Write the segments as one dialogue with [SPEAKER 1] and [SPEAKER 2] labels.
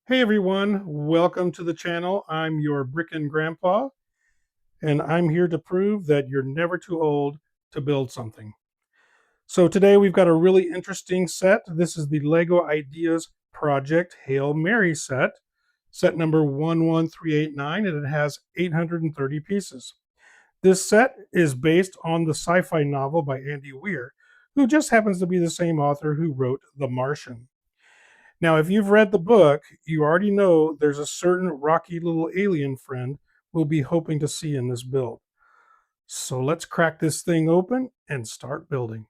[SPEAKER 1] Hey everyone, welcome to the channel. I'm your Brickin grandpa, and I'm here to prove that you're never too old to build something. So today we've got a really interesting set. This is the Lego Ideas Project Hail Mary set number 11389, and it has 830 pieces. This set is based on the sci-fi novel by Andy Weir, who just happens to be the same author who wrote The Martian. Now, if you've read the book, you already know there's a certain rocky little alien friend we'll be hoping to see in this build. So let's crack this thing open and start building.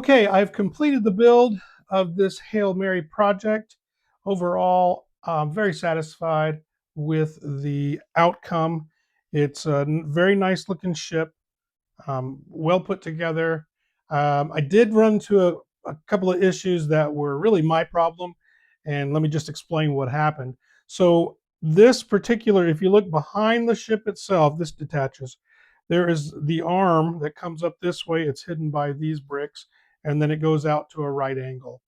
[SPEAKER 1] Okay, I've completed the build of this Hail Mary project. Overall, I'm very satisfied with the outcome. It's a very nice looking ship, well put together. I did run into a couple of issues that were really my problem, and let me just explain what happened. So this particular, if you look behind the ship itself, this detaches. There is the arm that comes up this way. It's hidden by these bricks, and then it goes out to a right angle.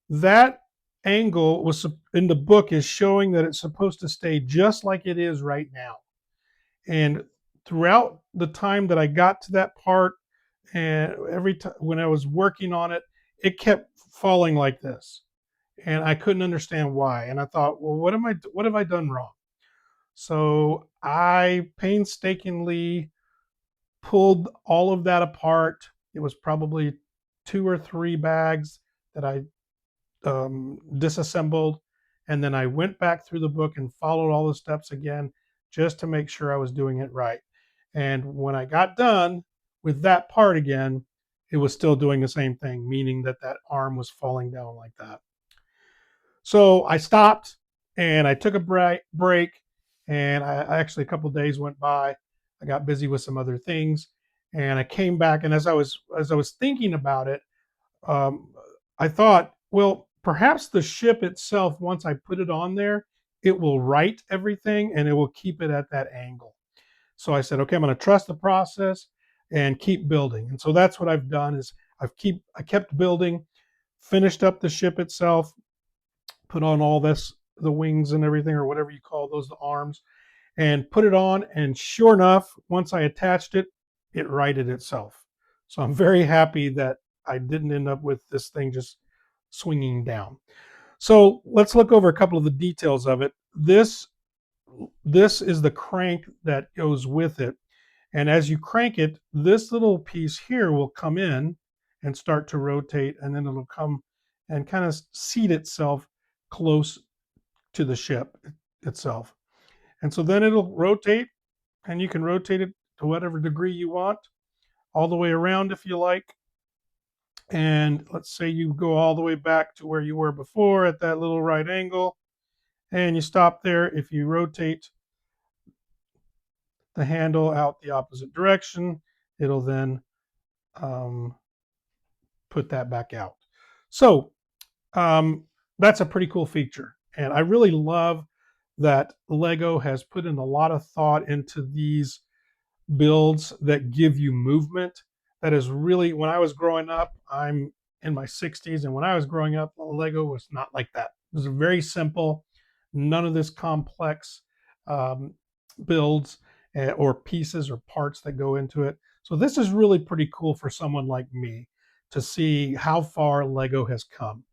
[SPEAKER 1] That angle was in the book is showing that it's supposed to stay just like it is right now. And throughout the time that I got to that part, and every time when I was working on it, it kept falling like this, and I couldn't understand why. And I thought, well, what have I done wrong? So I painstakingly pulled all of that apart. It was probably 2 or 3 bags that I disassembled, and then I went back through the book and followed all the steps again just to make sure I was doing it right. And when I got done with that part again, it was still doing the same thing, meaning that that arm was falling down like that. So I stopped and I took a break, and I actually, a couple of days went by. I got busy with some other things, and I came back. And as I was thinking about it, um, I thought, well, perhaps the ship itself, once I put it on there, it will right everything and it will keep it at that angle. So I said, okay, I'm going to trust the process and keep building. And so that's what I've done is I kept building, finished up the ship itself, put on all the wings and everything, or whatever you call those, the arms, and put it on. And sure enough, once I attached it, it righted itself. So I'm very happy that I didn't end up with this thing just swinging down. So let's look over a couple of the details of it. This is the crank that goes with it. And as you crank it, this little piece here will come in and start to rotate, and then it'll come and kind of seat itself close to the ship itself. And so then it'll rotate, and you can rotate it to whatever degree you want, all the way around if you like. And let's say you go all the way back to where you were before at that little right angle, and you stop there. If you rotate the handle out the opposite direction, it'll then um, put that back out. So that's a pretty cool feature. And I really love that Lego has put in a lot of thought into these builds that give you movement. That is really, when I was growing up, I'm in my 60s, and when I was growing up, Lego was not like that. It was very simple, none of this complex um, builds or pieces or parts that go into it. So this is really pretty cool for someone like me to see how far Lego has come.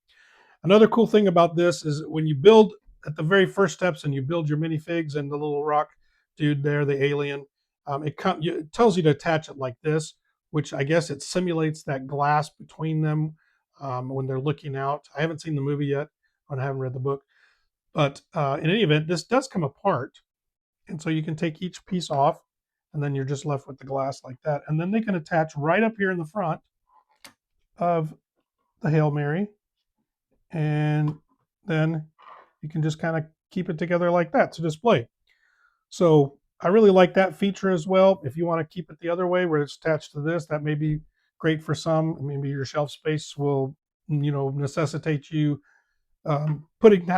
[SPEAKER 1] Another cool thing about this is when you build at the very first steps and you build your minifigs and the little rock dude there, the alien, it tells you to attach it like this, which I guess it simulates that glass between them when they're looking out. I haven't seen the movie yet, and I haven't read the book. But in any event, this does come apart. And so you can take each piece off, and then you're just left with the glass like that. And then they can attach right up here in the front of the Hail Mary, and then you can just kind of keep it together like that to display. So I really like that feature as well. If you want to keep it the other way where it's attached to this, that may be great for some. Maybe your shelf space will, necessitate you putting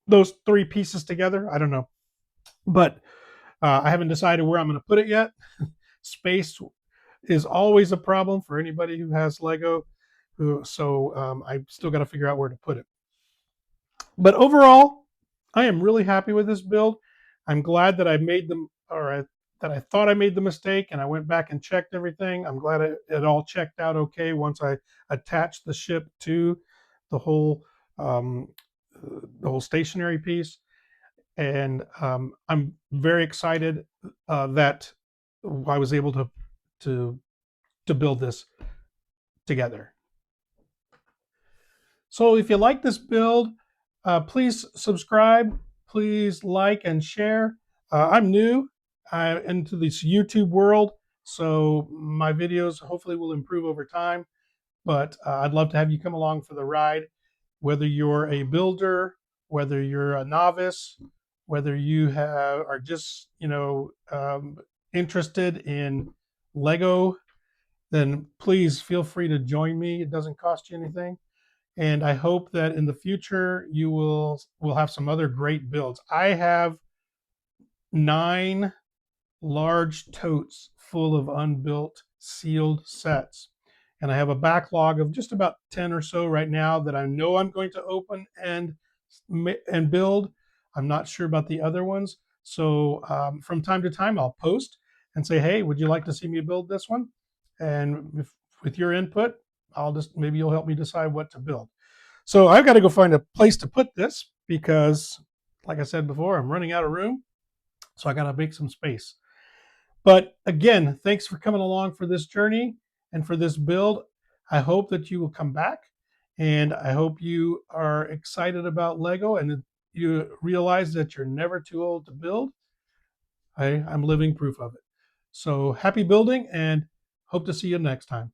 [SPEAKER 1] those 3 pieces together. I don't know, but I haven't decided where I'm going to put it yet. Space is always a problem for anybody who has Lego. So I still got to figure out where to put it. But overall, I am really happy with this build. I'm glad that I made them, that I thought I made the mistake, and I went back and checked everything. I'm glad it all checked out okay once I attached the ship to the whole um, stationary piece. And I'm very excited that I was able to to build this together. So if you like this build, please subscribe, please like and share. I'm new into this YouTube world, so my videos hopefully will improve over time. but I'd love to have you come along for the ride, whether you're a builder, whether you're a novice, whether you are just interested in Lego, then please feel free to join me. It doesn't cost you anything. And I hope that in the future you will have some other great builds. I have 9 large totes full of unbuilt sealed sets. And I have a backlog of just about 10 or so right now that I know I'm going to open and build. I'm not sure about the other ones. So from time to time, I'll post and say, hey, would you like to see me build this one? And with your input, maybe you'll help me decide what to build. So I've got to go find a place to put this because, like I said before, I'm running out of room. So I got to make some space. But again, thanks for coming along for this journey and for this build. I hope that you will come back, and I hope you are excited about Lego and you realize that you're never too old to build. I'm living proof of it. So happy building and hope to see you next time.